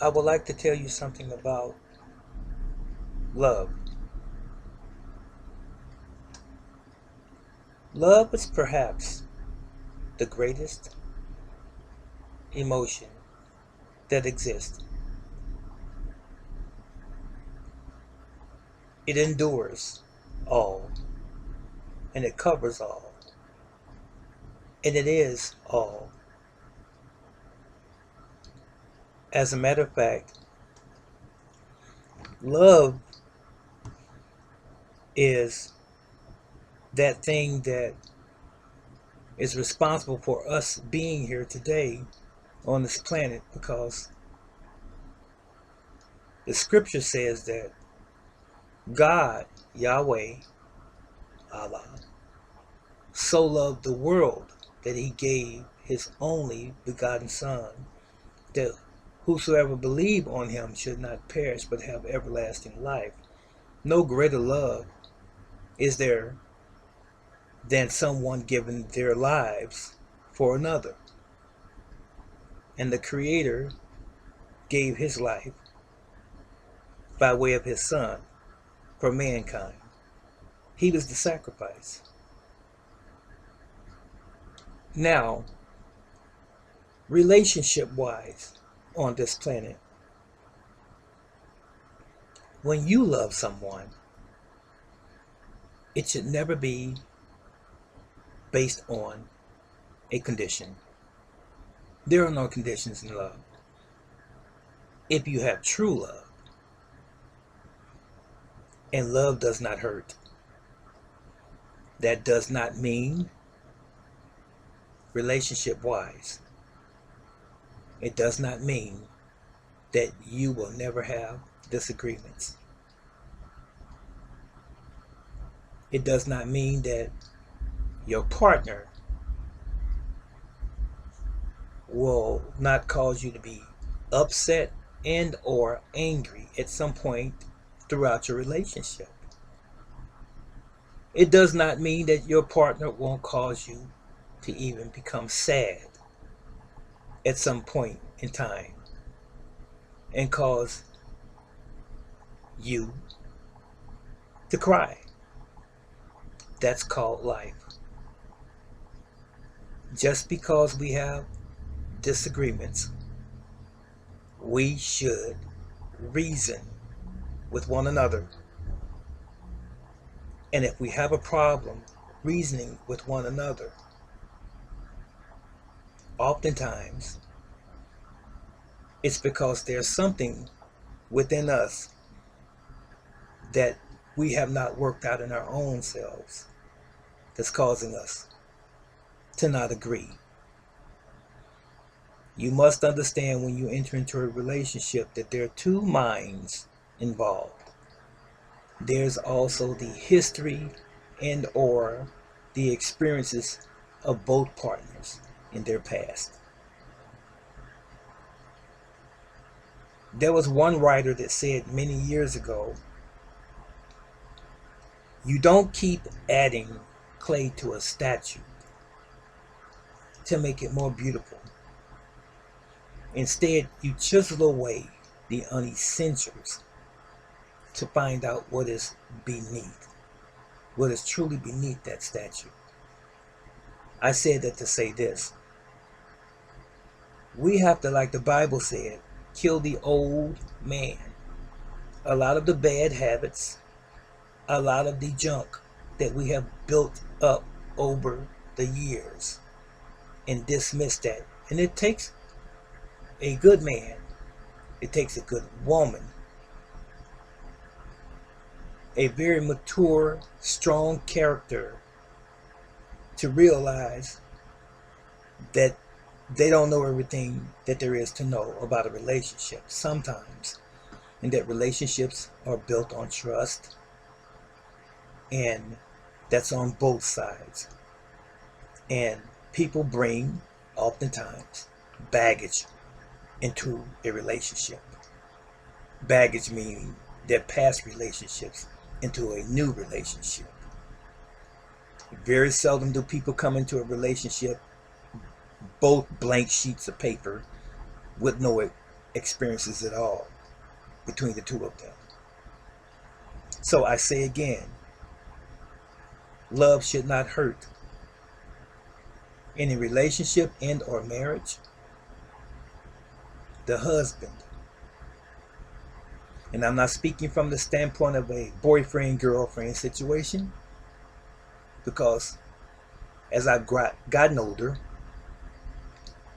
I would like to tell you something about love. Love is perhaps the greatest emotion that exists. It endures all and it covers all and it is all. As a matter of fact, love is that thing that is responsible for us being here today on this planet because the scripture says that God, Yahweh, Allah, so loved the world that he gave his only begotten Son, that whosoever believe on him should not perish but have everlasting life. No greater love is there than someone giving their lives for another. And the Creator gave his life by way of his Son for mankind. He was the sacrifice. Now, relationship wise on this planet, when you love someone, it should never be based on a condition. There are no conditions in love. If you have true love, and love does not hurt, that does not mean, relationship wise, it does not mean that you will never have disagreements. It does not mean that your partner will not cause you to be upset and or angry at some point throughout your relationship. It does not mean that your partner won't cause you to even become sad at some point in time and cause you to cry. That's called life. Just because we have disagreements, we should reason with one another. And if we have a problem reasoning with one another, oftentimes it's because there's something within us that we have not worked out in our own selves that's causing us to not agree. You must understand when you enter into a relationship that there are two minds involved. There's also the history and or the experiences of both partners in their past. There was one writer that said many years ago, you don't keep adding clay to a statue to make it more beautiful. Instead, you chisel away the unessentials to find out what is beneath, what is truly beneath that statue. I said that to say this. We have to, like the Bible said, kill the old man. A lot of the bad habits, a lot of the junk that we have built up over the years, and dismiss that. And it takes a good man, it takes a good woman, a very mature, strong character to realize that they don't know everything that there is to know about a relationship sometimes, and that relationships are built on trust, and that's on both sides. And people bring, oftentimes, baggage into a relationship. Baggage meaning their past relationships into a new relationship. Very seldom do people come into a relationship both blank sheets of paper with no experiences at all between the two of them. So I say again, love should not hurt. In a relationship and or marriage, the husband, and I'm not speaking from the standpoint of a boyfriend-girlfriend situation, because as I've gotten older,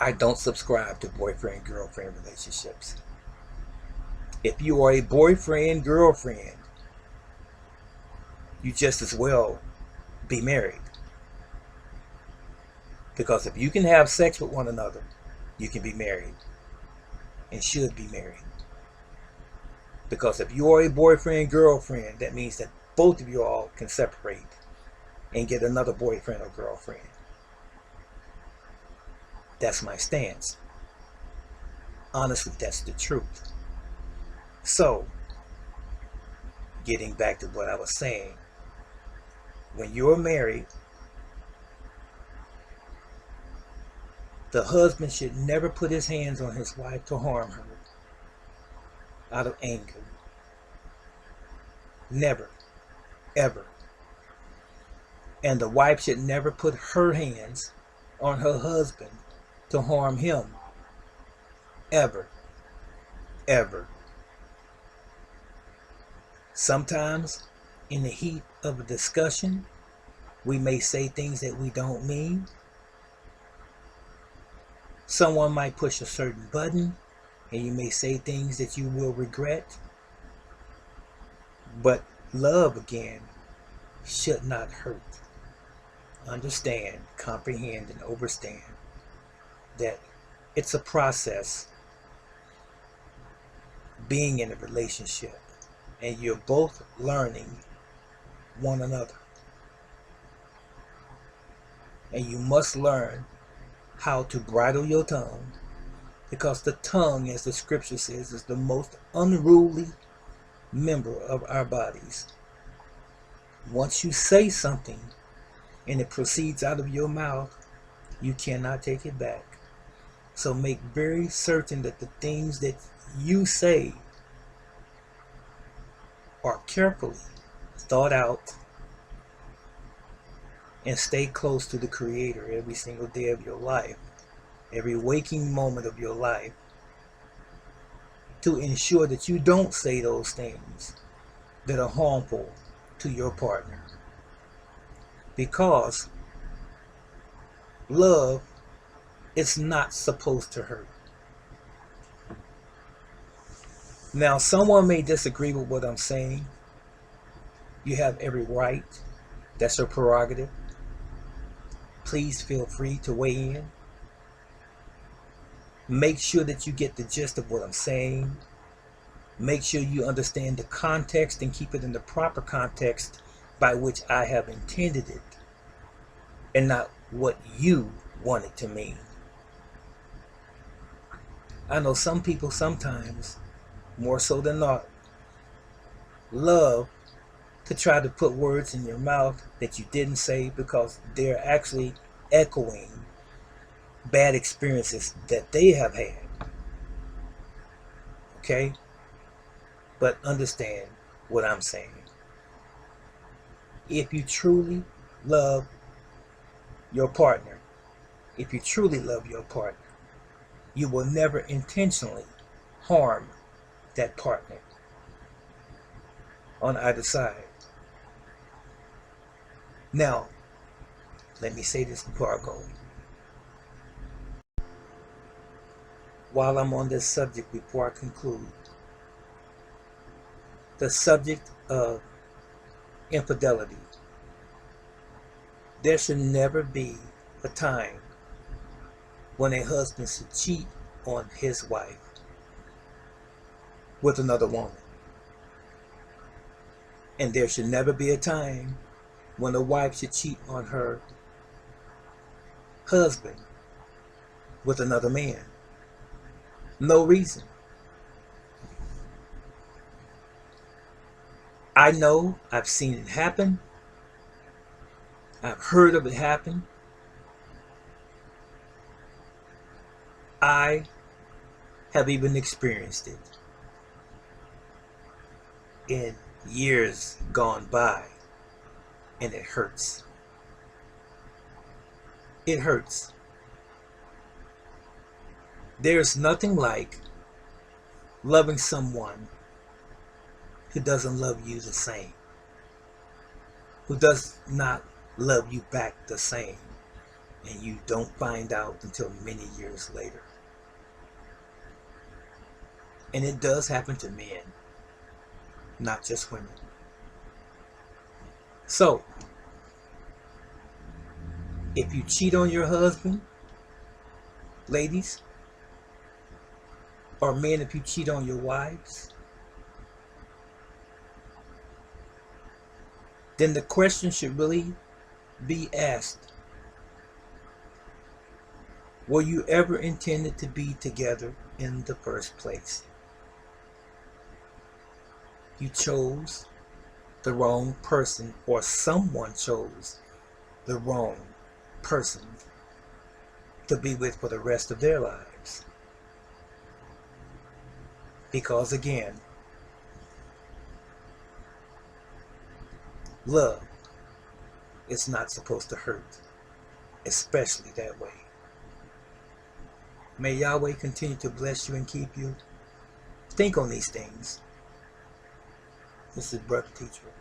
I don't subscribe to boyfriend-girlfriend relationships. If you are a boyfriend-girlfriend, you just as well be married. Because if you can have sex with one another, you can be married and should be married. Because if you are a boyfriend-girlfriend, that means that both of you all can separate and get another boyfriend or girlfriend. That's my stance. Honestly, that's the truth. So, getting back to what I was saying, when you're married, the husband should never put his hands on his wife to harm her out of anger. Never. Ever. And the wife should never put her hands on her husband to harm him. Ever. Ever. Sometimes, in the heat of a discussion, we may say things that we don't mean. Someone might push a certain button, and you may say things that you will regret. But love, again, should not hurt. Understand, comprehend, and understand that it's a process being in a relationship, and you're both learning one another. And you must learn how to bridle your tongue, because the tongue, as the scripture says, is the most unruly member of our bodies. Once you say something and it proceeds out of your mouth, you cannot take it back. So make very certain that the things that you say are carefully thought out, and stay close to the Creator every single day of your life, every waking moment of your life, to ensure that you don't say those things that are harmful to your partner. Because love is not supposed to hurt. Now, someone may disagree with what I'm saying. You have every right. That's your prerogative. Please feel free to weigh in. Make sure that you get the gist of what I'm saying. Make sure you understand the context and keep it in the proper context by which I have intended it, and not what you want it to mean. I know some people sometimes, more so than not, love to try to put words in your mouth that you didn't say, because they're actually echoing bad experiences that they have had. Okay? But understand what I'm saying. If you truly love your partner, if you truly love your partner, you will never intentionally harm that partner on either side. Now, let me say this before I go. While I'm on this subject, before I conclude, the subject of infidelity, there should never be a time when a husband should cheat on his wife with another woman. And there should never be a time when a wife should cheat on her husband with another man. No reason. I know, I've seen it happen. I've heard of it happen. I have even experienced it in years gone by, and it hurts. It hurts. There's nothing like loving someone who doesn't love you the same, who does not love you back the same, and you don't find out until many years later. And it does happen to men, not just women. So, if you cheat on your husband, ladies, or men, if you cheat on your wives, then the question should really be asked, were you ever intended to be together in the first place? You chose the wrong person, or someone chose the wrong person to be with for the rest of their lives. Because again, love is not supposed to hurt, especially that way. May Yahweh continue to bless you and keep you. Think on these things. This is Brother Teacher.